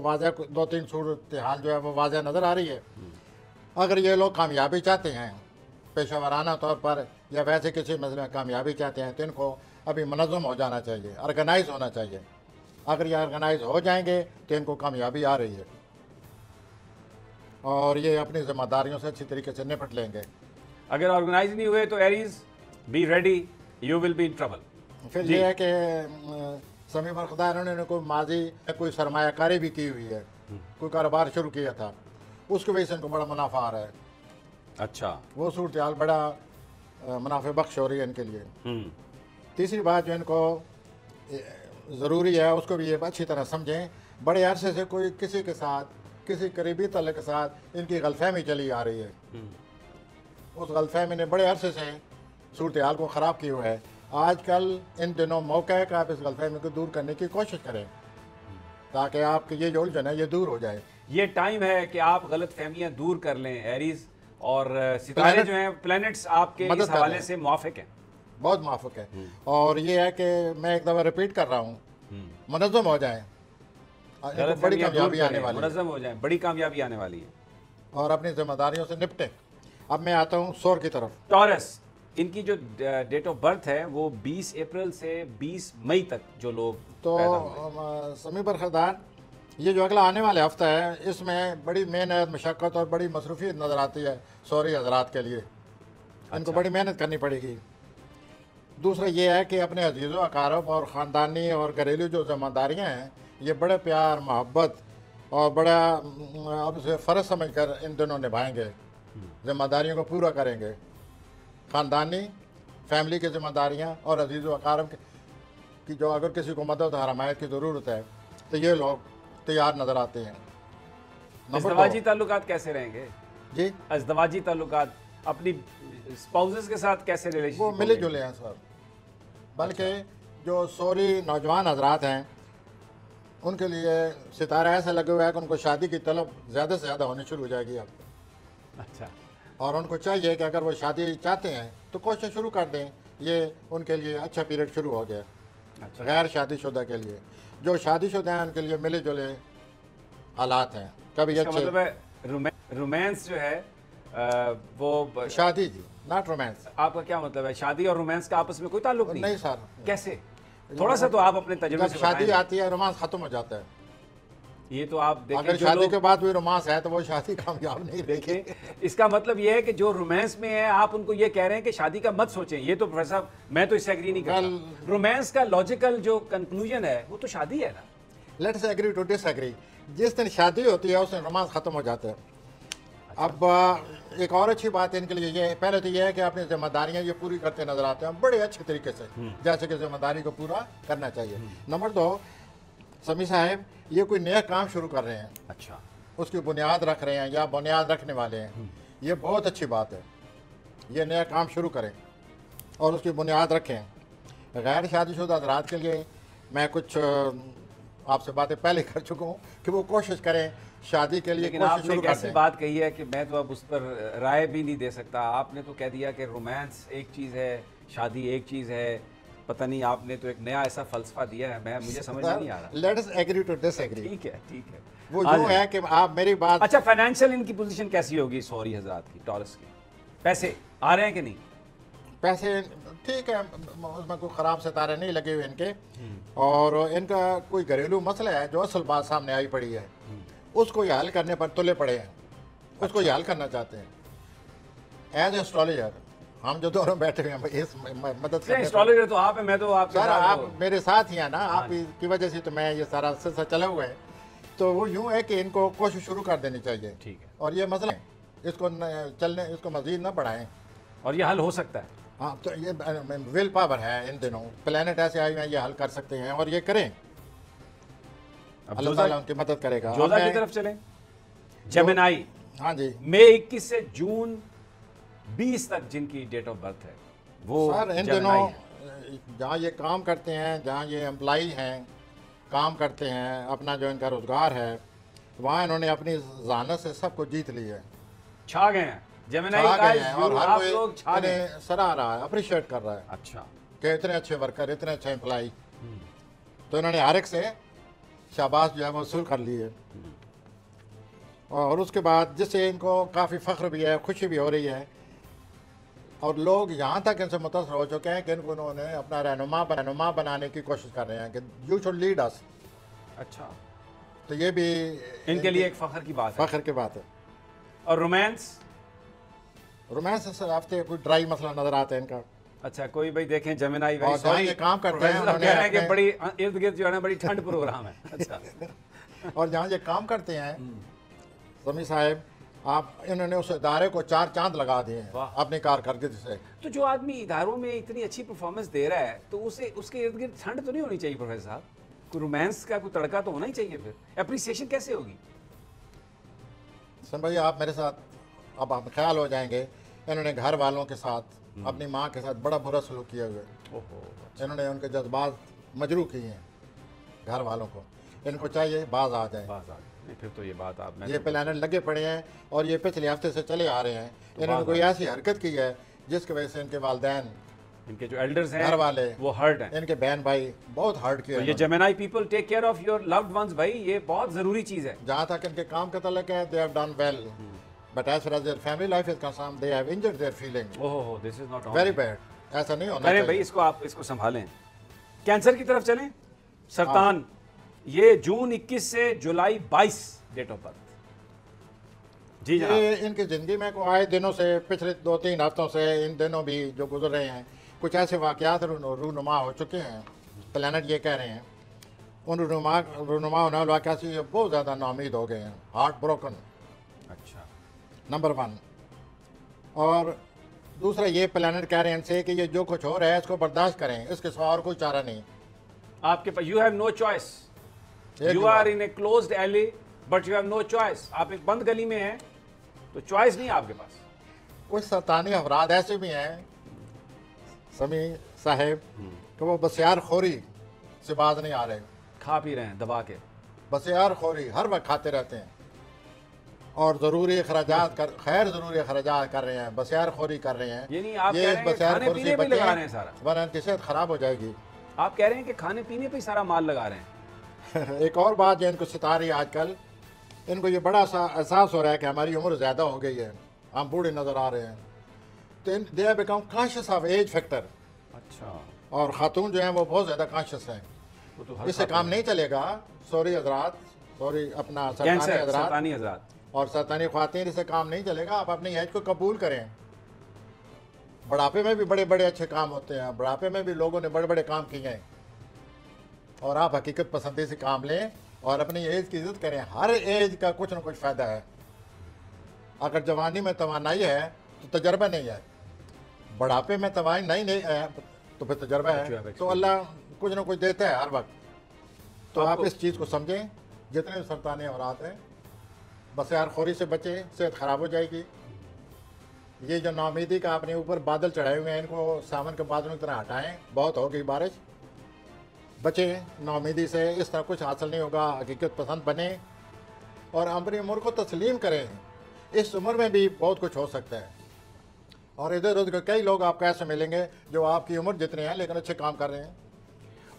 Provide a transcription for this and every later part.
वाज़ह 2-3 सूरत हाल जो है वो वाज़ह नज़र आ रही है। अगर ये लोग कामयाबी चाहते हैं पेशेवराना तौर पर या वैसे किसी मसले में कामयाबी चाहते हैं तो इनको अभी मुनज़्ज़म हो जाना चाहिए, ऑर्गेनाइज होना चाहिए। अगर ये ऑर्गेनाइज हो जाएंगे तो इनको कामयाबी आ रही है और ये अपनी ज़िम्मेदारियों से अच्छी तरीके से निपट लेंगे। अगर ऑर्गेनाइज नहीं हुए तो Aries be ready, you will be in trouble. फिर ये है कि समी बरखुदा इन्होंने कोई माजी कोई सरमायाकारी भी की हुई है, कोई कारोबार शुरू किया था, उसकी वजह से इनको बड़ा मुनाफा आ रहा है। अच्छा, वो सूरत हाल बड़ा मुनाफे बख्श हो रही है इनके लिए। तीसरी बात जो इनको ज़रूरी है उसको भी ये अच्छी तरह समझें, बड़े अरसे से कोई किसी के साथ किसी करीबी तल्ले के साथ इनकी गलतफहमी चली आ रही है। उस गलतफहमी ने बड़े अरसे से सूरत हाल को ख़राब किया हुआ है। आजकल इन दिनों मौका है कि आप इस गलतफहमी को दूर करने की कोशिश करें ताकि आपकी ये जो उलझन है ये दूर हो जाए। ये टाइम है कि आप गलत फहमियाँ दूर कर लें एरीज, और सितारे जो हैं प्लैनेट्स आपके इस हवाले से मुआफिक हैं, बहुत मुआफिक है। और ये है कि मैं एक दफ़ा रिपीट कर रहा हूँ, मुनज़्ज़म हो जाएं, बड़ी कामयाबी आने वाली है, मुनज़्ज़म हो जाएं, बड़ी कामयाबी आने वाली है और अपनी जिम्मेदारियों से निपटें। अब मैं आता हूँ सौर की तरफ। टॉरस, इनकी जो डेट ऑफ बर्थ है वो 20 अप्रैल से 20 मई तक जो लोग तो समी बरखुरदार ये जो अगला आने वाला हफ्ता है इसमें बड़ी मेहनत मशक्क़त और बड़ी मसरूफियत नज़र आती है सौरी हजरात के लिए। इनको बड़ी मेहनत करनी पड़ेगी। दूसरा ये है कि अपने अजीज़ व अकारब और ख़ानदानी और घरेलू जो ज़िम्मेदारियाँ हैं ये बड़े प्यार मोहब्बत और बड़ा अब से फ़र्ज समझ कर इन दोनों निभाएंगे, ज़िम्मेदारियों को पूरा करेंगे। ख़ानदानी फैमिली की ज़िम्मेदारियाँ और अजीज़ व अकारब की जो अगर किसी को मदद और हमायत की ज़रूरत है तो ये लोग तैयार नज़र आते हैं। अज़दवाजी ताल्लुकात कैसे रहेंगे जी? अज़दवाजी ताल्लुकात अपनी स्पाउसेस के साथ कैसे रिलेशन? वो मिले जुले हैं सर, बल्कि जो सौरी नौजवान हजरात हैं उनके लिए सितारा ऐसा लगे हुआ है कि उनको शादी की तलब ज़्यादा से ज़्यादा होनी शुरू हो जाएगी अब। अच्छा, और उनको चाहिए कि अगर वो शादी चाहते हैं तो कोशिश शुरू कर दें। ये उनके लिए अच्छा पीरियड शुरू हो गया। अच्छा, गैर शादीशुदा के लिए, जो शादीशुदा हैं उनके लिए मिले जुले हालात हैं। कभी इसका अच्छे मतलब है रोमांस जो है वो शादी जी, नॉट रोमांस। आपका क्या मतलब है? शादी और रोमांस का आपस में कोई ताल्लुक नहीं? नहीं सर, कैसे? थोड़ा सा तो आप अपने तजुर्बे जब से शादी बताएं। आती है रोमांस खत्म हो जाता है। ये तो आप देखें, अगर जो शादी लोग के बाद भी रोमांस है तो वो शादी कामयाब नहीं रहेगी। देखें, इसका मतलब ये है कि जो रोमांस में है आप उनको ये कह रहे हैं कि शादी का मत सोचें। ये तो प्रोफेसर साहब मैं तो इससे एग्री नहीं करता। रोमांस का लॉजिकल जो कंक्लूजन है वो तो शादी है ना। Let's agree to disagree. जिस दिन शादी होती है उस दिन रोमांस खत्म हो जाता है। अब एक और अच्छी बात इनके लिए ये, पहले तो ये है कि अपनी जिम्मेदारियां ये पूरी करते नजर आते हैं बड़े अच्छे तरीके से, जैसे कि जिम्मेदारी को पूरा करना चाहिए। नंबर 2, समी साहब ये कोई नया काम शुरू कर रहे हैं, अच्छा, उसकी बुनियाद रख रहे हैं या बुनियाद रखने वाले हैं, ये बहुत अच्छी बात है। ये नया काम शुरू करें और उसकी बुनियाद रखें। गैर शादीशुदा हज़रात के लिए मैं कुछ आपसे बातें पहले कर चुका हूँ कि वो कोशिश करें शादी के लिए, लेकिन कोशिश आपने शुरू एक कर ऐसी दें। बात कही है कि मैं तो अब उस पर राय भी नहीं दे सकता। आपने तो कह दिया कि रोमांस एक चीज़ है, शादी एक चीज़ है। पता नहीं, आपने तो एक नया ऐसा फलसफा दिया है, मुझे समझ में नहीं आ रहा। Let's agree to disagree. ठीक है, ठीक है। वो यूँ है कि आप मेरी बात। अच्छा, फाइनेंशियल इनकी पोजीशन कैसी होगी सौरी हजरात की, टॉरस की? पैसे आ रहे हैं कि नहीं? पैसे ठीक है, उसमें कोई ख़राब सितारे नहीं लगे हुए इनके, और इनका कोई घरेलू मसला है जो असल बात सामने आई पड़ी है, उसको ये हल करने पर तुले पड़े हैं, उसको ये हल करना चाहते हैं। एज एस्ट्रोलॉजर हम जो दोनों बैठे हुए हैं इस मदद करने एस्ट्रोलॉजर तो आप है, मैं तो आप सर, आप मेरे साथ ही हैं ना, आप की वजह से तो मैं ये सारा सिलसिला चला हुआ है। तो वो यूँ है कि इनको कोशिश शुरू कर देनी चाहिए। ठीक है, और ये मसला है, इसको मज़ीद न बढ़ाएं, और ये हल हो सकता है। हाँ, तो ये विल पावर है इन दिनों, प्लेनेट ऐसे आए हैं ये हल कर सकते हैं और ये करें। अल्लाह ताला उनकी मदद करेगा। जोधा की तरफ चलें। जेमिनाई, हाँ जी, मई 21 से जून 20 तक जिनकी डेट ऑफ बर्थ है वो सर इन दिनों जहाँ ये काम करते हैं, जहाँ ये एम्प्लॉई हैं, काम करते हैं, अपना जो इनका रोजगार है, वहाँ इन्होंने अपनी ज़ानत से सबको जीत ली है, छा गए हैं। जेमिनाई छा का गए हैं और हर आप कोई लोग छा गए। इन्हें सराह रहा है, अप्रिशिएट कर रहा है अच्छा, कि इतने अच्छे वर्कर, इतने अच्छे एम्प्लॉई। तो इन्होंने हर एक से शाबाश जो है वो वसूल कर ली है। और उसके बाद जिससे इनको काफ़ी फ़ख्र भी है, खुशी भी हो रही है, और लोग यहाँ तक इनसे मुतासर हो चुके हैं कि इनको उन्होंने अपना रहनुमा बनाने की कोशिश कर रहे हैं कि यू शुड लीड अस। अच्छा, तो ये भी इनके लिए एक फ़ख्र की बात है। फ़ख्र की बात है। और रोमांस से हफ्ते कोई ड्राई मसला नज़र आता है इनका। अच्छा, कोई भाई देखें जमेनाई भाई, और जहाँ सॉरी ये काम करते हैं कह उन्होंने रहे हैं कि अपने- बड़ी इर्द गिर्द जो है ना बड़ी ठंड प्रोग्राम है। अच्छा और जहाँ ये काम करते हैं समी साहब, आप इन्होंने उस इदारे को 4 चांद लगा दिए हैं वाह। अपनी कारकर्दगी से। तो जो आदमी इदारों में इतनी अच्छी परफॉर्मेंस दे रहा है तो उसे उसके इर्द गिर्द ठंड तो नहीं होनी चाहिए प्रोफेसर साहब? कोई रोमांस का कोई तड़का तो होना ही चाहिए, फिर एप्रिसिएशन कैसे होगी? सन भाई, आप मेरे साथ अब आप ख्याल हो जाएंगे, इन्होंने घर वालों के साथ अपनी माँ के साथ बड़ा बुरा सलूक किया हुआ है। ओहो, इन्होंने उनके जज्बात मजरू किए हैं घर वालों को। इनको चाहिए बाज आ जाए। बात आ गई। नहीं, फिर तो ये बात आप ये प्लानट लगे पड़े हैं और ये पिछले हफ्ते से चले आ रहे हैं। इन्होंने कोई ऐसी हरकत की है जिसकी वजह से इनके वालदैन, इनके जो एल्डर्स हैं घर वाले, वो हर्ट हैं। इनके बहन भाई बहुत हर्ट किए तो ये हैं। Gemini people, take care of your loved ones भाई, ये बहुत ज़रूरी चीज़ है। जहाँ तक इनके काम का तल्लुक है, they have done well, but as far as their family life is concerned, they have injured their feeling ओहो, this is not very bad. ऐसा नहीं होना अरे भाई, चाहिए। इसको आप इसको संभालें। कैंसर की तरफ चलें। सरतान, ये जून 21 से जुलाई 22 डेट ऑफ बर्थ। जी जनाब। ये इनकी ज़िंदगी में को आए दिनों से, पिछले 2-3 हफ्तों से, इन दिनों भी जो गुजर रहे हैं, कुछ ऐसे वाक़यात रूनुमा हो चुके हैं। प्लानट ये कह रहे हैं उन रूनुमा होने वाले वाक़यात से ये बहुत ज़्यादा नाउमीद हो गए हैं, हार्ट ब्रोकन, अच्छा, नंबर 1। और दूसरा, ये प्लानट कह रहे हैं इनसे कि ये जो कुछ हो रहा है इसको बर्दाश्त करें, इसके सिवा और कोई चारा नहीं। आपके पास, यू हैव नो चॉइस, एक you are in a closed alley but you have no choice. आप एक बंद गली में हैं तो चॉइस नहीं है आपके पास। कुछ शैतानी अफराद ऐसे भी हैं समी साहेब कि वो बसियार खोरी से बाज नहीं आ रहे। खा पी रहे हैं दबा के। बसियार खोरी हर वक्त खाते रहते हैं और ज़रूरी अखराजात खैर ज़रूरी अखराजात कर रहे हैं, बसियार खोरी कर रहे हैं। ये नहीं, आप कह रहे हैं कि खाने पीने पे लगा रहे हैं सारा, वरना इनकी सेहत खराब हो जाएगी। आप कह रहे हैं कि खाने पीने पे ही सारा माल लगा रहे हैं। एक और बात जो इनको सता रही है आजकल, इनको ये बड़ा सा एहसास हो रहा है कि हमारी उम्र ज़्यादा हो गई है, हम बूढ़े नज़र आ रहे हैं, तो they have become conscious of age factor. अच्छा, और ख़ातून जो हैं वो बहुत ज़्यादा कॉन्शियस हैं। वो तो हर इससे काम नहीं चलेगा। सॉरी हजरात, सॉरी अपना सरतानी हजरात सरतानी हजरात और सरतानी ख्वातीन, इससे काम नहीं चलेगा। आप अपनी एज को कबूल करें। बुढ़ापे में भी बड़े बड़े अच्छे काम होते हैं, बुढ़ापे में भी लोगों ने बड़े बड़े काम किए हैं, और आप हकीकत पसंदी से काम लें और अपनी एज की इज्जत करें। हर एज का कुछ ना कुछ फ़ायदा है। अगर जवानी में तवानाई है तो तजर्बा नहीं है, बुढ़ापे में तवानाई नहीं है तो फिर तजर्बा है। तो अल्लाह कुछ ना कुछ देता है हर वक्त। तो आप इस चीज़ को समझें। जितने भी सरतानी औलाद हैं, बस यार खोरी से बचें, सेहत ख़राब हो जाएगी। ये जो नाउमीदी का अपने ऊपर बादल चढ़ाए हुए हैं, इनको सावन के बादलों की तरह हटाएं। बहुत हो गई बारिश, बचें नाउमीदी से। इस तरह कुछ हासिल नहीं होगा। हकीकत पसंद बने और अपनी उम्र को तस्लीम करें। इस उम्र में भी बहुत कुछ हो सकता है। और इधर उधर कई लोग आपको ऐसे मिलेंगे जो आपकी उम्र जितने हैं लेकिन अच्छे काम कर रहे हैं।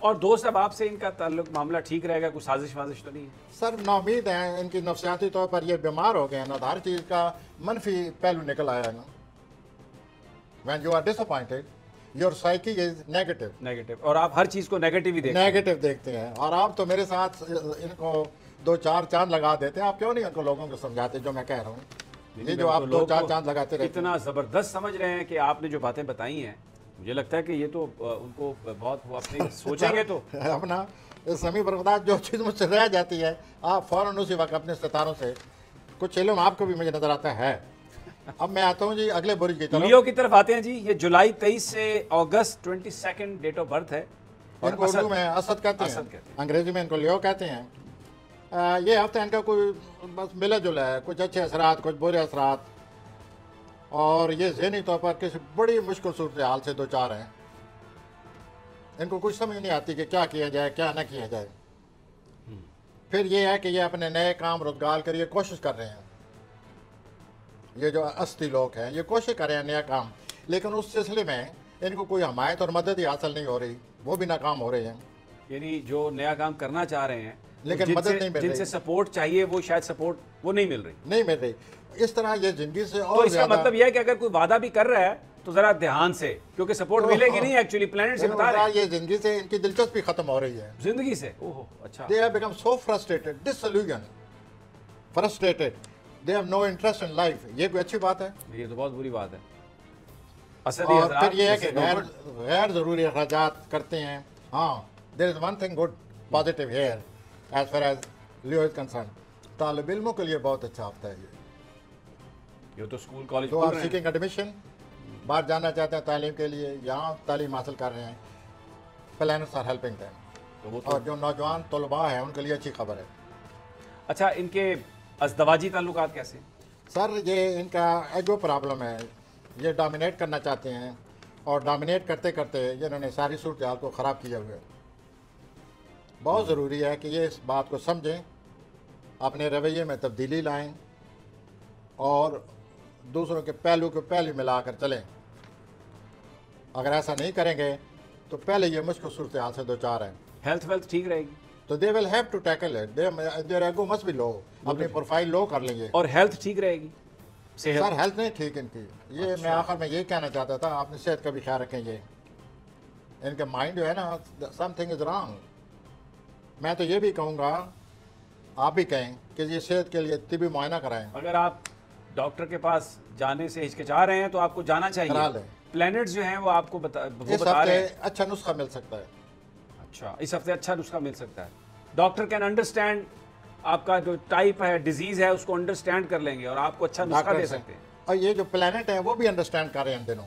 और दोस्त, अब आपसे इनका ताल्लुक मामला ठीक रहेगा? कुछ साजिश वाजिश तो नहीं है? सर नाउमीद हैं, इनकी नफसियाती तौर पर ये बीमार हो गए हैं ना, हर चीज़ का मनफी पहलू निकल आया है ना। When you are disappointed your psyche is negative. Negative, और आप हर चीज़ को नेगेटिव ही देखते हैं। नेगेटिव देखते हैं। और आप तो मेरे साथ इनको 2-4 चांद लगा देते हैं। आप क्यों नहीं उनको लोगों को समझाते जो मैं कह रहा हूँ? ये जो आप 2-4 चांद लगाते रहते इतना ज़बरदस्त समझ रहे हैं कि आपने जो बातें बताई हैं, मुझे लगता है कि ये तो उनको बहुत वो अपने सोचेंगे तो हैं अपना समी बरकदार जो चीज़ मुझसे रह जाती है, आप फ़ौरन उसी वक्त अपने सितारों से कुछ इल्म आपको भी मुझे नज़र आता है। अब मैं आता हूँ जी अगले बुर्ज की तरफ। लियो की तरफ आते हैं जी। ये जुलाई 23 से अगस्त 22 डेट ऑफ बर्थ है। और इनको उर्दू में असद कहते असद हैं, कहते हैं। अंग्रेजी में इनको लियो कहते हैं। ये हफ्ता इनका कोई बस मिला जुला है, कुछ अच्छे असरात, कुछ बुरे असरात, और ये ज़हनी तौर पर किसी बड़ी मुश्किल सूरत हाल से दो चार हैं। इनको कुछ समझ नहीं आती कि क्या किया जाए क्या ना किया जाए। फिर ये है कि ये अपने नए काम रोजगार के लिए कोशिश कर रहे हैं। ये जो अस्ती लोग हैं ये कोशिश कर रहे हैं नया काम, लेकिन उस सिलसिले में इनको कोई हमायत और मदद ही हासिल नहीं हो रही, वो भी नाकाम हो रहे हैं। यानी जो नया काम करना चाह रहे हैं लेकिन मदद नहीं मिल जिनसे रही, सपोर्ट चाहिए वो शायद सपोर्ट वो नहीं मिल रही। नहीं मिल रही। इस तरह ये जिंदगी से तो और इसका ज्यादा मतलब ये है कि अगर कोई वादा भी कर रहा है तो जरा ध्यान से, क्योंकि सपोर्ट मिलेगी नहीं, एक्चुअली प्लेनेट से बता रहे हैं ये जिंदगी से इनकी दिलचस्पी खत्म हो रही है, जिंदगी से। ओहो अच्छा। they have become so frustrated, disillusioned, frustrated, they have no interest in life। ये कोई अच्छी बात है? ये तो बहुत बुरी बात है। असदी और हजरात फिर ये है कि जैसे लोग- गैर ज़रूरी अखराजात करते हैं। हाँ, there is one thing good positive here as far as Leo is concerned, तालिब इल्मों के लिए बहुत अच्छा हफ्ता है ये तो स्कूल कॉलेज जो खुल आप रहे हैं। सीकिंग एडमिशन, बाहर जाना चाहते हैं तालीम के लिए, यहाँ तालीम हासिल कर रहे हैं, प्लानर्स आर हेल्पिंग देम। तो वो तो और जो नौजवान तलबा है उनके लिए अच्छी खबर है। अच्छा, इनके अज़दवाजी ताल्लुकात कैसे? सर ये इनका एगो प्रॉब्लम है, ये डोमिनेट करना चाहते हैं और डोमिनेट करते करते इन्होंने सारी सूरत हाल को ख़राब किया हुआ है। बहुत ज़रूरी है कि ये इस बात को समझें, अपने रवैये में तब्दीली लाएं और दूसरों के पहलू को पहलू मिलाकर चलें। अगर ऐसा नहीं करेंगे तो पहले ये मुश्किल सूरत हाल से दो चार हैं, हेल्थ वेल्थ ठीक रहेगी तो they will have to tackle it, their ego must be low, अपनी प्रोफाइल लो कर लेंगे। और हेल्थ ठीक रहेगी, सेहत। सर हेल्थ नहीं ठीक इनकी, ये मैं आखिर में यही कहना चाहता था, आपने सेहत का भी ख्याल रखें। ये इनका माइंड जो है ना, समथिंग इज रॉन्ग। मैं तो ये भी कहूँगा, आप भी कहें कि ये सेहत के लिए तिबी मुआयना कराएं, अगर आप डॉक्टर के पास जाने से हिचकिचा रहे हैं तो आपको जाना करा चाहिए। लें। प्लैनेट्स जो हैं वो आपको वो इस बता हफ्ते रहे हैं। अच्छा नुस्खा मिल सकता है। अच्छा, इस हफ्ते अच्छा नुस्खा मिल सकता है। डॉक्टर कैन अंडरस्टैंड आपका जो टाइप है, डिजीज है, उसको अंडरस्टैंड कर लेंगे और आपको अच्छा नुस्खा दे डॉक्टर सकते हैं। और ये जो प्लानट है वो भी अंडरस्टैंड कर रहे हैं इन दिनों,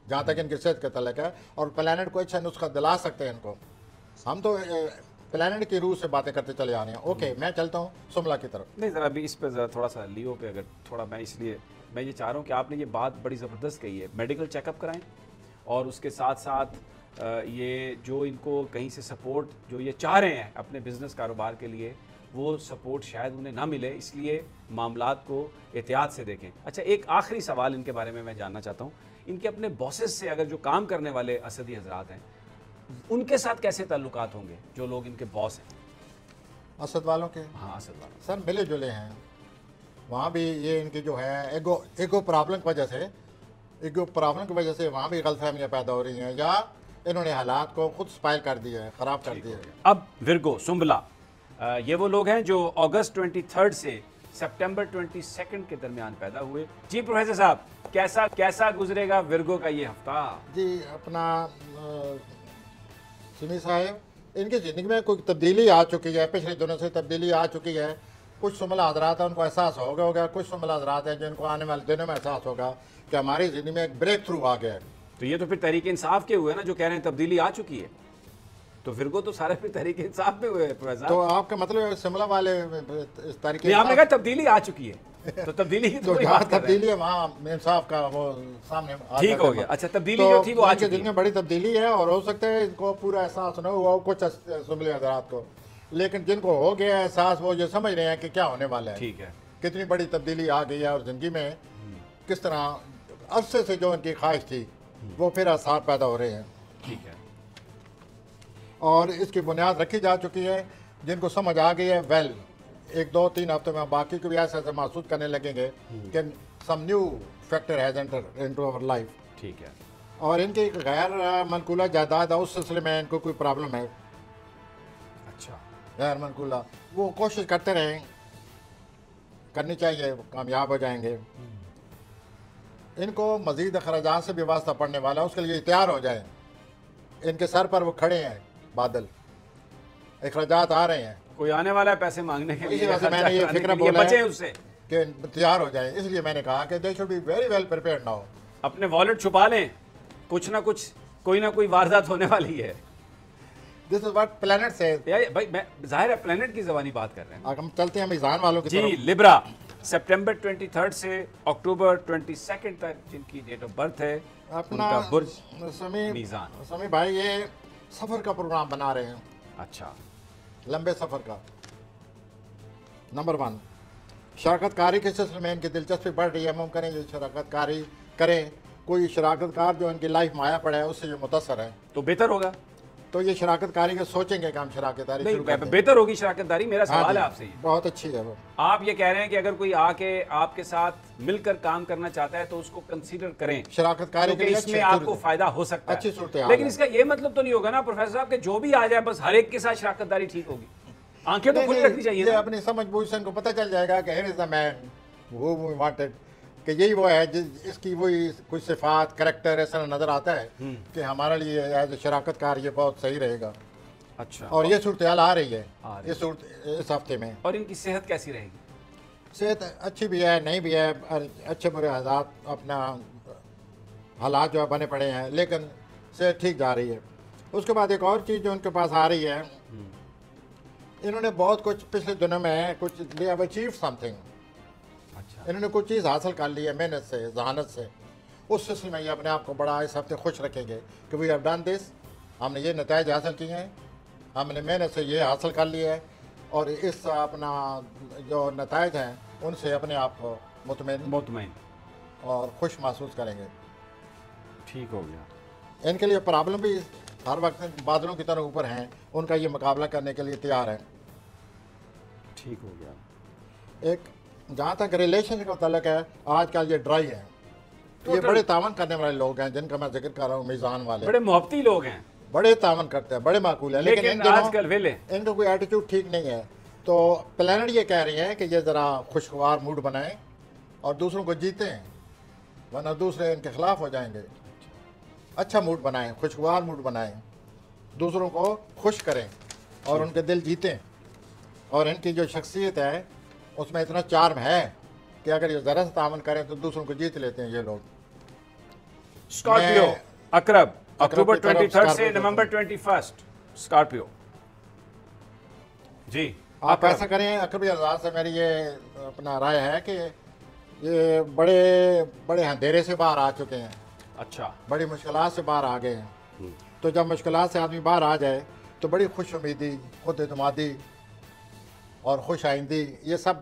जहाँ तक इनकी सेहत का तल्लक है, और प्लानट को अच्छा नुस्खा दिला सकते हैं इनको। हम तो प्लानट की रूह से बातें करते चले आ रहे हैं। ओके, मैं चलता हूँ सुमला की तरफ। नहीं, ज़रा अभी इस पे ज़रा थोड़ा सा लियो पे अगर थोड़ा, मैं इसलिए मैं ये चाह रहा हूँ कि आपने ये बात बड़ी ज़बरदस्त कही है, मेडिकल चेकअप कराएं और उसके साथ साथ ये जो इनको कहीं से सपोर्ट जो ये चाह रहे हैं अपने बिज़नेस कारोबार के लिए, वो सपोर्ट शायद उन्हें ना मिले, इसलिए मामलात को एहतियात से देखें। अच्छा, एक आखिरी सवाल इनके बारे में मैं जानना चाहता हूँ, इनके अपने बॉसेस से, अगर जो काम करने वाले असदी हजरात हैं, उनके साथ कैसे ताल्लुकात होंगे, जो लोग इनके बॉस हैं? असद वालों के हाँ, असद वाले। सर मिले जुले हैं, वहाँ भी ये इनकी जो है एगो प्रॉब्लम की वजह से, एगो प्रॉब्लम की वजह से वहाँ भी गलतफहमियाँ पैदा हो रही हैं, या इन्होंने हालात को खुद स्पाइल कर दिया है, ख़राब कर दिया है। अब विर्गो सुंबला, ये वो लोग हैं जो अगस्त 23 से सितंबर 22 के दरमियान पैदा हुए। जी प्रोफेसर साहब, कैसा गुजरेगा विर्गो का ये हफ्ता? जी अपना सुनी साहब, इनकी ज़िंदगी में कोई तब्दीली आ चुकी है, पिछले दिनों से तब्दीली आ चुकी है। कुछ सुमला हजरात हैं उनको एहसास होगा, कुछ सुमला हजरात हैं जिनको आने वाले दिनों में एहसास होगा कि हमारी ज़िंदगी में एक ब्रेक थ्रू आ गया है। तो ये तो फिर तहरीक इंसाफ के हुए ना, जो कह रहे हैं तब्दीली आ चुकी है, तो विर्गो तो सारे फिर तहरीक इंसाफ में हुए हैं प्रोफेसर। तो आपका मतलब शिमला वाले इस तरीके नहीं, आपने कहा तब्दीली आ चुकी है, तो तब्दीली की तो तो कोई जहाँ बात कर रहे हैं। तब्दीली है वहाँ इंसाफ का वो सामने आ ठीक जाता हो है। गया। अच्छा, तब्दीली जो थी वो आ इनके चुकी दिल है। में बड़ी तब्दीली है और हो सकता है इनको पूरा एहसास न हुआ हो कुछ सुमले हजरात को, लेकिन जिनको हो गया एहसास वो ये समझ रहे हैं कि क्या होने वाला है, ठीक है। कितनी बड़ी तब्दीली आ गई है और ज़िंदगी में किस तरह अरसे से जो इनकी ख्वाहिश थी वो फिर आसार पैदा हो रहे हैं, ठीक है। और इसकी बुनियाद रखी जा चुकी है। जिनको समझ आ गई है, वेल, एक दो तीन हफ्तों में बाकी को भी ऐसे महसूस करने लगेंगे कि some new factor has enter into our life. ठीक है। और इनकी गैर मनकूला जायदाद है, उस सिलसिले में इनको कोई प्रॉब्लम है। अच्छा, गैर मनकूला वो कोशिश करते रहें, करनी चाहिए, कामयाब हो जाएंगे। इनको मज़ीद अखराजात से भी वास्ता पड़ने वाला है, उसके लिए तैयार हो जाएं। इनके सर पर वो खड़े हैं बादल, अखराजात आ रहे हैं, कोई आने वाला है पैसे मांगने के इसी लिए, वजह से खर्चा मैंने ये कराने फिक्र के लिए, बोला है बचें उससे, कि तैयार हो जाएं। इसलिए मैंने कहा कि they should be very well prepared now. अपने वॉलेट छुपा लें, कुछ ना कुछ, कोई ना कोई वारदात होने वाली है। दिस इज व्हाट प्लैनेट से। यार भाई, मैं जाहिर है प्लेनेट की ज़बानी बात कर रहे हैं। हम चलते हैं मीज़ान वालों की जी, तरफ। लिब्रा, सितंबर 23 से अक्टूबर 22 तक जिनकी डेट ऑफ बर्थ है, अपना उनका बुर्ज समी मीज़ान। समी भाई ये सफ़र का प्रोग्राम बना रहे हैं, अच्छा, लंबे सफ़र का। नंबर 1, शराकत कारी के सिलसिले में इनकी दिलचस्पी बढ़ रही है। मुमकिन है ये शराकत कारी करें, कोई शराकत कार जो इनकी लाइफ में आया पड़ा है उससे ये मुतासर है। तो बेहतर होगा। تو یہ شراکت کاری کا سوچیں گے کہ ہم شراکت داری شروع نہیں کریں۔ بہتر ہوگی شراکت داری. میرا سوال ہے آپ سے یہ، بہت اچھی ہے وہ. آپ یہ کہہ رہے ہیں کہ اگر کوئی آ کے آپ کے ساتھ مل کر کام کرنا چاہتا ہے تو اس کو کنسیڈر کریں، شراکت کاری کے کیونکہ لیے اس میں آپ کو فائدہ ہو سکتا اچھی ہے. صورتحال لیکن ہے. اس کا یہ مطلب تو نہیں ہوگا نا پروفیسر صاحب کہ جو بھی آ جائے بس ہر ایک کے ساتھ شراکت داری ٹھیک ہوگی. آنکھیں تو کھلی رکھنی چاہیے یہ نا. اپنی سمجھ بوجھ سے ان کو پتہ چل جائے گا کہ here is the man who we wanted، کہ یہی وہ ہے اس کی وہی کچھ صفات کریکٹر ایسا نظر آتا ہے کہ ہمارے لیے ایز اے شراکت کار یہ بہت صحیح رہے گا. اچھا. اور یہ صورتحال آ رہی ہے اس ہفتے میں. اور ان کی صحت کیسی رہے گی؟ صحت اچھی بھی ہے نہیں بھی ہے، اچھے برے حالات اپنا حالات جو ہے بنے پڑے ہیں، لیکن صحت ٹھیک جا رہی ہے. اس کے بعد ایک اور چیز جو ان کے پاس آ رہی ہے، انہوں نے بہت کچھ پچھلے دنوں میں کچھ they have achieved something. اچھا. انہوں نے کچھ چیز حاصل کر لی ہے محنت سے، ذہانت سے. اس سلسلے میں یہ اپنے آپ کو بڑا اس ہفتے خوش رکھیں گے کہ وی ہیو ڈن دس، ہم نے یہ نتائج حاصل کیے ہیں، ہم نے محنت سے یہ حاصل کر لیا ہے، اور اس اپنا جو نتائج ہیں ان سے اپنے آپ کو مطمئن اور خوش محسوس کریں گے. ٹھیک ہو گیا. ان کے لیے پرابلم بھی ہر وقت بادلوں کی طرح اوپر ہیں، ان کا یہ مقابلہ کرنے کے لیے تیار ہیں. ٹھیک ہو گیا. ایک جہاں تک ریلیشن کا تعلق ہے، آج کل یہ ڈرائی ہے. یہ بڑے تعاون کرنے والے لوگ ہیں جن کا میں ذکر کر رہا ہوں، میزان والے بڑے محبتی لوگ ہیں، بڑے تعاون کرتے ہیں، بڑے معقول ہیں، لیکن آج کل ویلے ان کا کوئی ایٹیٹیوڈ ٹھیک نہیں ہے. تو پلانٹ یہ کہہ رہی ہیں کہ یہ ذرا خوشگوار موڈ بنائیں اور دوسروں کو جیتے ہیں، ورنہ دوسرے ان کے خلاف ہو جائیں گے. اچھا موڈ بنائیں، خوشگوار موڈ بنائیں، دوسروں کو خوش کریں اور ان کے دل جیتیں. اور ان کی جو شخصیت ہے اس میں اتنا چارم ہے کہ اگر یہ ذرا سے تعاون کریں تو دوسروں کو جیت لیتے ہیں یہ لوگ. اسکارپیو اقرب اکتوبر کی طرف 23 سے اسکارپیو نومبر 21 اسکارپیو. جی آپ ایسا کریں. اقربی اعزاز سے میری یہ اپنا رائے ہے کہ یہ بڑے بڑے اندھیرے سے باہر آ چکے ہیں، اچھا بڑی مشکلات سے باہر آ گئے ہیں. تو جب مشکلات سے آدمی باہر آ جائے تو بڑی خوش امیدی، خود اعتمادی اور خوش آئندی یہ سب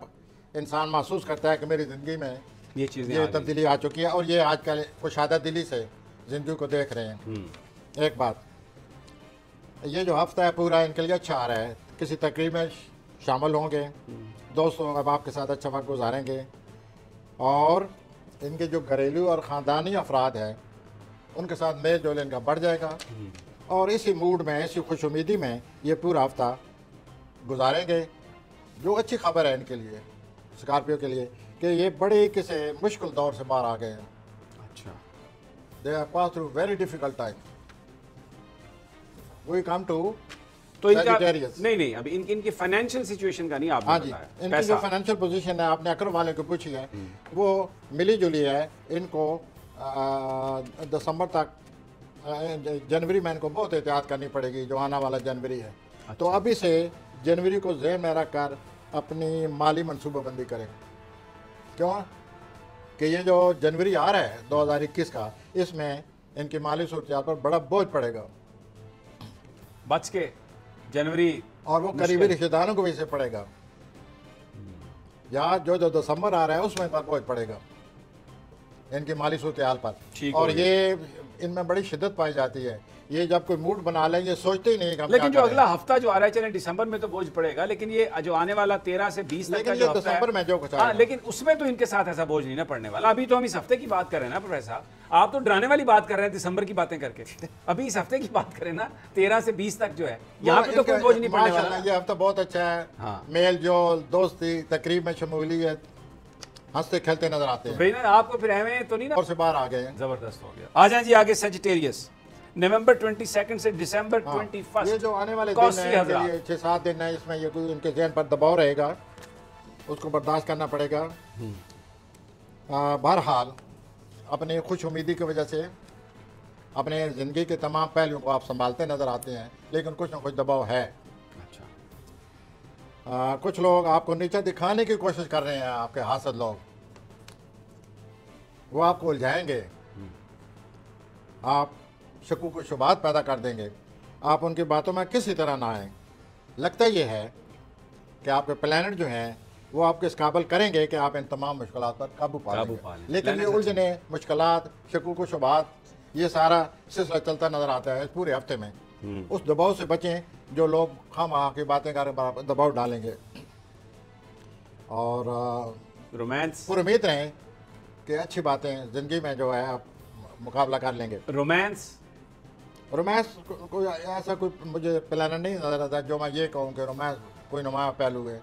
انسان محسوس کرتا ہے کہ میری زندگی میں یہ چیزیں یہ تبدیلی آ چکی ہے، اور یہ آج کل کشادہ دلی سے زندگی کو دیکھ رہے ہیں. ایک بات، یہ جو ہفتہ ہے پورا ان کے لیے اچھا آ رہا ہے. کسی تقریب میں شامل ہوں گے، دوستوں احباب کے ساتھ اچھا وقت گزاریں گے، اور ان کے جو گھریلو اور خاندانی افراد ہیں ان کے ساتھ میل جول ان کا بڑھ جائے گا، اور اسی موڈ میں، اسی خوش امیدی میں یہ پورا ہفتہ گزاریں گے. جو اچھی خبر ہے ان کے لیے، اسکارپیو کے لیے، کہ یہ بڑے کسی مشکل دور سے باہر آ گئے ہیں. اچھا. They have passed through very difficult time. We come to تو ان کا Sagittarius. نہیں ابھی ان کی فائنینشیل سچویشن کا نہیں آپ ہاں نے جی، بتایا. ان کی جو فائنینشیل پوزیشن ہے آپ نے اکرم والے کو پوچھی ہے، وہ ملی جلی ہے. ان کو دسمبر تک، جنوری میں ان کو بہت احتیاط کرنی پڑے گی جو آنا والا جنوری ہے. تو ابھی سے جنوری کو ذہن میں رکھ کر اپنی مالی منصوبہ بندی کریں. کیوں کہ یہ جو جنوری آ رہا ہے 2021 کا، اس میں ان کی مالی صورتحال پر بڑا بوجھ پڑے گا، بچ کے جنوری، اور وہ قریبی رشتہ داروں کو بھی اسے پڑے گا. یا جو دسمبر آ رہا ہے اس میں پر بوجھ پڑے گا ان کی مالی صورتحال پر. اور یہ ان میں بڑی شدت پائی جاتی ہے. یہ جب کوئی موڈ بنا لیں یہ سوچتے ہی نہیں کہ ہم لیکن جو اگلا ہفتہ جو آ رہا ہے چلیں دسمبر میں تو بوجھ پڑے گا، لیکن یہ جو آنے والا 13 سے 20 تک کا جو ہفتہ ہے، دسمبر میں جو کچھ ہاں، لیکن اس میں تو ان کے ساتھ ایسا بوجھ نہیں نہ پڑنے والا. ابھی تو ہم اس ہفتے کی بات کر رہے ہیں نا پروفیسر صاحب، آپ تو ڈرانے والی بات کر رہے ہیں دسمبر کی باتیں کر کے. ابھی اس ہفتے کی بات کریں نا 13 سے 20 تک جو ہے، یہاں پہ تو کوئی بوجھ نہیں پڑنے والا. یہ ہفتہ بہت اچھا ہے. میل جول، دوستی، تقریب میں شمولیت، ہنستے کھیلتے نظر آتے ہیں. آپ کو پھر احمد تو نہیں نا اور سے باہر آ گئے ہیں. زبردست ہو گیا. آ جائیں جی آگے. سیجیٹیریس نومبر 22 سے دسمبر 21. یہ جو آنے والے دن ہیں، 6-7 دن ہیں، اس میں یہ ان کے ذہن پر دباؤ رہے گا، اس کو برداشت کرنا پڑے گا. بہرحال اپنی خوش امیدی کی وجہ سے اپنے زندگی کے تمام پہلوؤں کو آپ سنبھالتے نظر آتے ہیں، لیکن کچھ نہ کچھ دباؤ ہے. کچھ لوگ آپ کو نیچا دکھانے کی کوشش کر رہے ہیں، آپ کے حاسد لوگ، وہ آپ کو الجھائیں گے، آپ شکوک و شبہات پیدا کر دیں گے. آپ ان کی باتوں میں کسی طرح نہ آئیں. لگتا یہ ہے کہ آپ کے پلانٹ جو ہیں وہ آپ کے اس قابل کریں گے کہ آپ ان تمام مشکلات پر قابو پا لیں گے. لیکن یہ الجھنے، مشکلات، شکوک و شبہات، یہ سارا سلسلہ چلتا نظر آتا ہے اس پورے ہفتے میں. اس دباؤ سے بچیں جو لوگ خواہ کی باتیں کر دباؤ ڈالیں گے، اور رومانس پر امید رہیں کہ اچھی باتیں زندگی میں جو ہے آپ مقابلہ کر لیں گے۔ رومانس رومانس کوئی ایسا کوئی مجھے پلان نہیں نظر آتا جو میں یہ کہوں کہ رومانس کوئی نمایاں پہلو ہے۔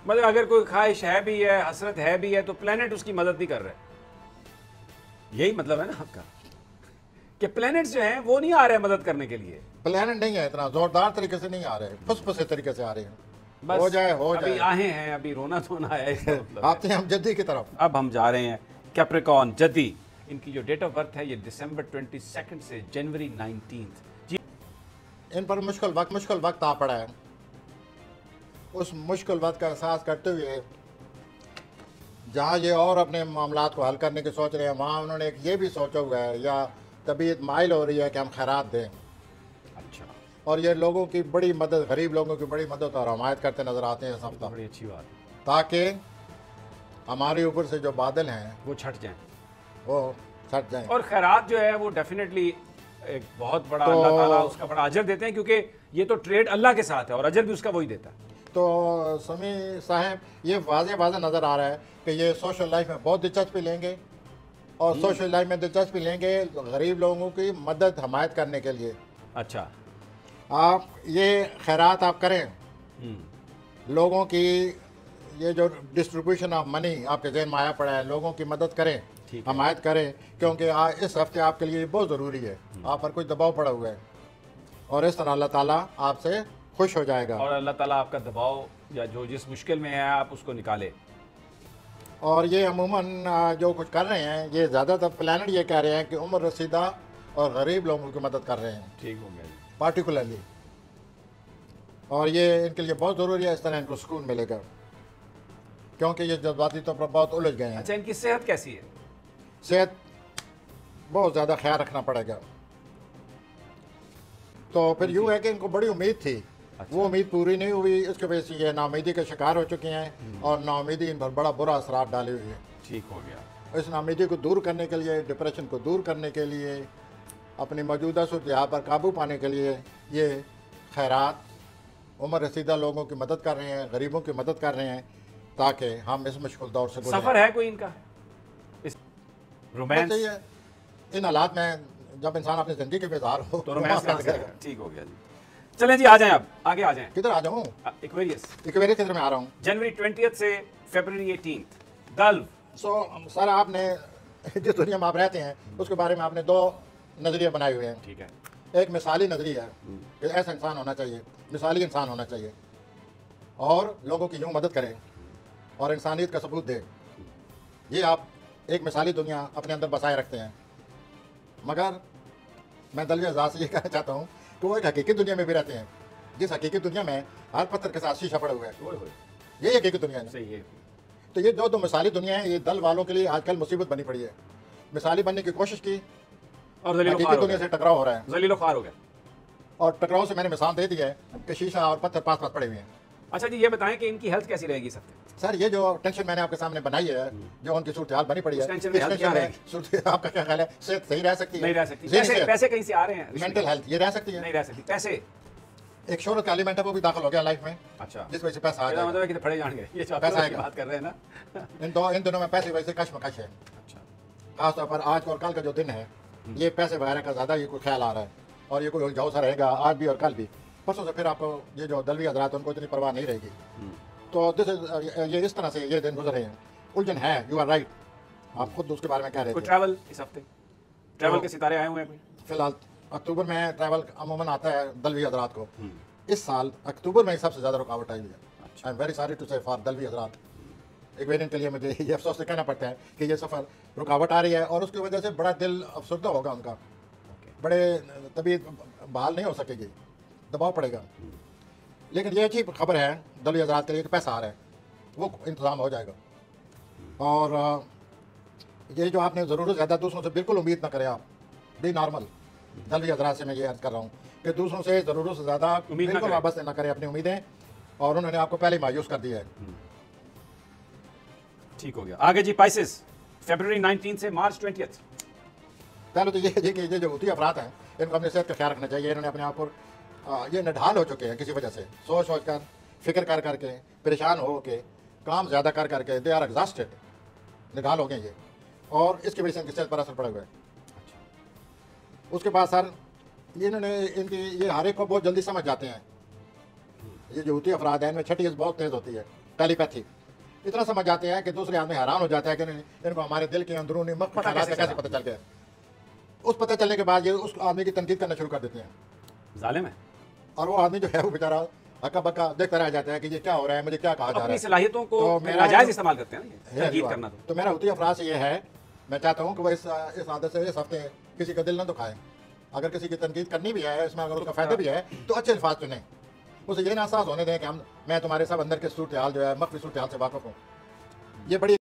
مطلب اگر کوئی خواہش ہے بھی ہے، حسرت ہے بھی ہے، تو پلانٹ اس کی مدد نہیں کر رہے، یہی مطلب ہے نا آپ کا کہ پلانٹس جو ہیں وہ نہیں آ رہے مدد کرنے کے لیے، پلان نہیں ہے اتنا زوردار طریقے سے نہیں آ رہے، پھس پھسے طریقے سے آ رہے ہیں، بس ہو جائے ابھی آہے ہیں، ابھی رونا دھونا ہے، اس کا مطلب ہے۔ آتے ہیں ہم جدی کی طرف۔ اب ہم جا رہے ہیں کیپریکون جدی، ان کی جو ڈیٹ آف برتھ ہے یہ دسمبر 22 سے جنوری 19۔ جی ان پر مشکل وقت آ پڑا ہے، اس مشکل وقت کا احساس کرتے ہوئے جہاں یہ اور اپنے معاملات کو حل کرنے کی سوچ رہے ہیں، وہاں انہوں نے ایک یہ بھی سوچا ہوا ہے یا طبیعت مائل ہو رہی ہے کہ ہم خیرات دیں، اچھا، اور یہ لوگوں کی بڑی مدد، غریب لوگوں کی بڑی مدد اور حمایت کرتے نظر آتے ہیں اس ہفتہ، بڑی اچھی بات ہے، تاکہ ہمارے اوپر سے جو بادل ہیں وہ چھٹ جائیں، وہ چھٹ جائیں۔ اور خیرات جو ہے وہ ڈیفینیٹلی ایک بہت بڑا اللہ تعالیٰ اس کا بڑا اجر دیتے ہیں، کیونکہ یہ تو ٹریڈ اللہ کے ساتھ ہے اور اجر بھی اس کا وہی دیتا ہے۔ تو سمیع صاحب یہ واضح نظر آ رہا ہے کہ یہ سوشل لائف میں بہت دلچسپی لیں گے، اور سوشل لائف میں دلچسپی لیں گے غریب لوگوں کی مدد حمایت کرنے کے لیے۔ اچھا، آپ یہ خیرات آپ کریں، لوگوں کی یہ جو ڈسٹریبیوشن آف منی آپ کے ذہن میں آیا پڑا ہے، لوگوں کی مدد کریں، حمایت کریں، کیونکہ اس ہفتے آپ کے لیے بہت ضروری ہے، آپ پر کوئی دباؤ پڑا ہوا ہے، اور اس طرح اللہ تعالیٰ آپ سے خوش ہو جائے گا، اور اللہ تعالیٰ آپ کا دباؤ یا جو جس مشکل میں ہے آپ اس کو نکالے۔ اور یہ عموماً جو کچھ کر رہے ہیں یہ زیادہ تر پلانٹ یہ کہہ رہے ہیں کہ عمر رسیدہ اور غریب لوگوں کی مدد کر رہے ہیں ٹھیک ہو گیا جی، پارٹیکولرلی، اور یہ ان کے لیے بہت ضروری ہے، اس طرح ان کو سکون ملے گا، کیونکہ یہ جذباتی طور پر بہت الجھ گئے ہیں۔ اچھا، ان کی صحت کیسی ہے؟ صحت بہت زیادہ خیال رکھنا پڑے گا، تو پھر یوں ہے کہ ان کو بڑی امید تھی، وہ امید پوری نہیں ہوئی، اس کی وجہ سے یہ ناامیدی کا شکار ہو چکے ہیں، اور ناامیدی ان پر بڑا برا اثرات ڈالے ہوئے ہیں۔ ٹھیک ہو گیا، اس ناامیدی کو دور کرنے کے لیے، ڈپریشن کو دور کرنے کے لیے، اپنی موجودہ صورتحال پر قابو پانے کے لیے یہ خیرات عمر رسیدہ لوگوں کی مدد کر رہے ہیں، غریبوں کی مدد کر رہے ہیں، تاکہ ہم اس مشکل دور سے سفر ہے کوئی ان کا اس رومانس؟ گزریں۔ ان حالات میں جب انسان اپنی زندگی کے بیزار ہو تو رومانس کہاں سے آئے گا؟ ٹھیک ہو گیا جی، چلیں جی آ جائیں، اب آگے آ جائیں۔ کدھر آ جاؤں؟ ایکویریس، ایکویریس کدھر میں آ رہا ہوں؟ جنوری 20 سے فیبرری 18 گلف۔ سر آپ نے جس دنیا میں آپ رہتے ہیں اس کے بارے میں آپ نے دو نظریے بنائے ہوئے ہیں۔ ٹھیک ہے، ایک مثالی نظریہ ہے کہ ایسا انسان ہونا چاہیے، مثالی انسان ہونا چاہیے، اور لوگوں کی یوں مدد کرے اور انسانیت کا ثبوت دے، یہ آپ ایک مثالی دنیا اپنے اندر بسائے رکھتے ہیں۔ مگر میں دلوی اعزاز سے یہ کہنا چاہتا ہوں کہ وہ ایک حقیقی دنیا میں بھی رہتے ہیں، جس حقیقی دنیا میں ہر پتھر کے ساتھ شیشہ پڑا ہوا ہے، یہی حقیقی دنیا ہے۔ صحیح ہے، تو یہ دو مثالی دنیا ہیں، یہ دل والوں کے لیے آج کل مصیبت بنی پڑی ہے۔ مثالی بننے کی کوشش کی اور ذلیل و خوار حقیقی ہو دنیا گیا، سے ٹکراؤ ہو رہا ہے، ذلیل و خوار ہو گیا۔ اور ٹکراؤ سے میں نے مثال دے دی ہے کہ شیشہ اور پتھر پاس پاس پڑے ہوئے ہیں۔ اچھا جی، یہ بتائیں کہ ان کی ہیلتھ کیسی رہے گی اس ہفتے؟ سر یہ جو ٹینشن میں نے آپ کے سامنے بنائی ہے، جو ان کی صورتحال بنی پڑی ہے، اس ٹینشن میں health کیا رہے گی؟ آپ کا کیا خیال ہے؟ صحت صحیح رہ سکتی ہے؟ نہیں رہ سکتی، ذہنی صحت، پیسے کہیں سے آ رہے ہیں؟ مینٹل ہیلتھ یہ رہ سکتی ہے؟ نہیں رہ سکتی، پیسے؟ ایک شہرت کا ایلیمنٹ ہے، وہ بھی داخل ہو گیا لائف میں، اچھا، جس وجہ سے پیسہ آ میرا جائے مطلب ہے کہ پڑے جان گے، یہ جو آپ پیسہ آئے کی گا۔ بات کر رہے ہیں نا۔ ان دنوں میں پیسے ویسے کشمکش ہے، اچھا، خاص طور پر آج اور کل کا جو دن ہے، یہ پیسے وغیرہ کا زیادہ یہ کوئی خیال آ رہا ہے، اور یہ کوئی الجھاؤ سا رہے گا آج بھی اور کل بھی، پرسوں سے پھر آپ کو یہ جو دلوی حضرات ان کو اتنی پرواہ نہیں رہے گی۔ تو یہ اس طرح سے یہ دن گزر رہے ہیں، الجھن ہے، یو آر رائٹ، آپ خود اس کے بارے میں کہہ رہے کوئی تھے۔ ٹریول اس ہفتے؟ ٹریول کے ستارے آئے ہوئے ہیں کوئی؟ فی الحال اکتوبر میں ٹریول عموماً آتا ہے دلوی حضرات کو، اس سال اکتوبر میں سب سے زیادہ رکاوٹ آئی ہوئی ہے۔ I am very sorry to say for دلوی حضرات، ایکویرین کے لیے مجھے یہ افسوس سے کہنا پڑتا ہے کہ یہ سفر رکاوٹ آ رہی ہے، اور اس کی وجہ سے بڑا دل افسردہ ہوگا ان کا، بڑے طبیعت بحال نہیں ہو سکے گی، دباؤ پڑے گا۔ لیکن یہ اچھی خبر ہے دلوی حضرات کے لیے کہ پیسہ آ رہا ہے، وہ انتظام ہو جائے گا، اور یہ جو آپ نے ضرورت زیادہ دوسروں سے بالکل امید نہ کریں، آپ بھی نارمل دلوی حضرات سے میں یہ عرض کر رہا ہوں کہ دوسروں سے ضرورت سے زیادہ امید نہ بالکل کریں۔ وابستہ نہ کریں اپنی امیدیں، اور انہوں نے آپ کو پہلے مایوس کر دیا ہے۔ ٹھیک ہو گیا، آگے جی پائسس، فیبرری 19 سے مارچ 20۔ پہلے تو یہ کہ یہ جو ہوتی افراد ہیں इनको अपनी सेहत का ख्याल रखना चाहिए। इन्होंने अपने आप पर ये निढाल हो चुके हैं किसी वजह से, सोच सोच कर, फिक्र कर करके, परेशान हो के, काम ज़्यादा कर करके, दे आर एग्जॉस्टेड, निढाल हो गए ये, और इसकी वजह से इनकी सेहत पर असर पड़ा हुआ है। उसके बाद सर इन्होंने इनकी ये हर एक को बहुत जल्दी समझ जाते हैं। ये जो होती अफराद है इनमें छठी बहुत तेज़ होती है, टेलीपैथी, इतना समझ जाते हैं कि दूसरे आदमी हैरान हो जाता है कि इनको हमारे दिल के अंदरूनी मख्फी हालात का कैसे पता चल गया। उस पता चलने के बाद ये उस आदमी की तनकीद करना शुरू कर देते हैं, जालिम है। और वो आदमी जो है वो बेचारा हक्का बक्का देखता रह जाता है कि ये क्या हो रहा है, मुझे क्या कहा जा रहा अपनी है। सलाहियतों को तो मेरा नाजायज इस्तेमाल करते हैं ना ये, है तनकीद जी करना। तो मेरा होती अफराज से ये है, मैं चाहता हूँ कि वो इस आदत से इस हफ्ते किसी का दिल न दुखाए। अगर किसी की तनकीद करनी भी है, इसमें अगर उसका फ़ायदा भी है, तो अच्छे अल्फाज चुनें। उसे ये ना एहसास होने दें कि मैं तुम्हारे सब अंदर के सूरत हाल जो है, मख्फी सूरत हाल से वाक़िफ़ हूँ। ये बड़ी